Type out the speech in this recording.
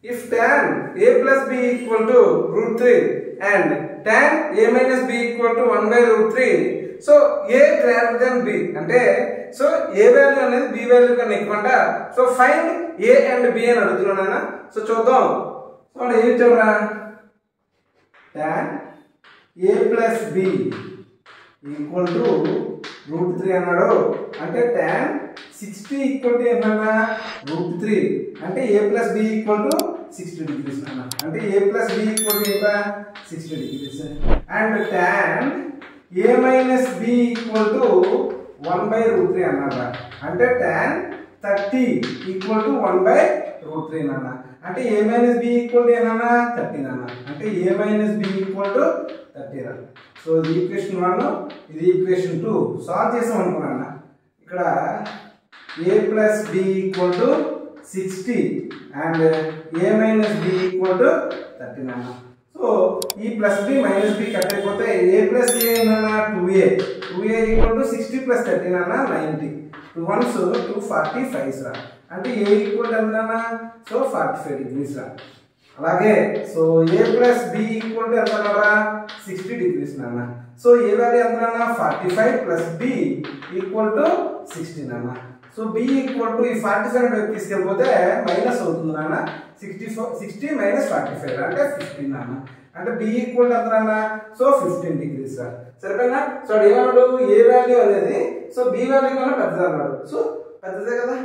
if tan a plus b equal to root 3 and tan a minus b equal to 1 by root 3, so a greater than b అంటే so a value అనేది b value కన్నా ఎక్కువ అంట. So find a and b అని అడుగుతున్నాను. So చూద్దాం. So మనం ఏం చూడరా, tan a plus b equal to root 3 అన్నాడు. అంటే tan 60 ఈక్వల్ టు ఏమన్నా రూట్ 3 అంటే a plus b equal to 60 degrees అన్న. అంటే a plus b equal to ఎంత 60 degrees. And tan a minus b equal to 1 by root 3 అన్నారా. అంటే tan 30 equal to 1 by root 3 అన్న. అంటే a minus b equal to ఏమన్నా 30 అన్న. అంటే a minus b equal to 30 అన్న. సో ఇది ఈక్వేషన్ 1, ఇది ఈక్వేషన్ 2 సాల్వ్ చేసాం అనుకున్నా. ఇక్కడ a plus b equal to 60 and a minus b equal to 30 అన్న. సో ఈ plus b minus b cut అయిపోతే a plus a అన్న 2a ఈక్వల్ టు 60 plus 30 అన్న 90. 2 1s 245 రా. అంటే a ఈక్వల్ ఎంత అన్న సో 45 degrees రా. అలాగే so a plus b equal to ఎంత అన్నరా 60 degrees అన్న. సో a వాల్యూ ఎంత అన్న 45 plus b ఈక్వల్ టు 16 అన్న. సో b ఈక్వల్ టు ఈ 45 వైపు తీసుకెళ్ళిపోతే మైనస్ అవుతుంది అన్న. 60 minus 45 అంటే 15 అన్న. అంటే b ఈక్వల్ టు ఎంత అన్న సో 15 degrees రా. సరిపోయినా. సో ఏమన్నాడు, a వాల్యూ అనేది సో b వాల్యూ కన్నా పెద్దది అన్నాడు. సో పెద్దదే కదా.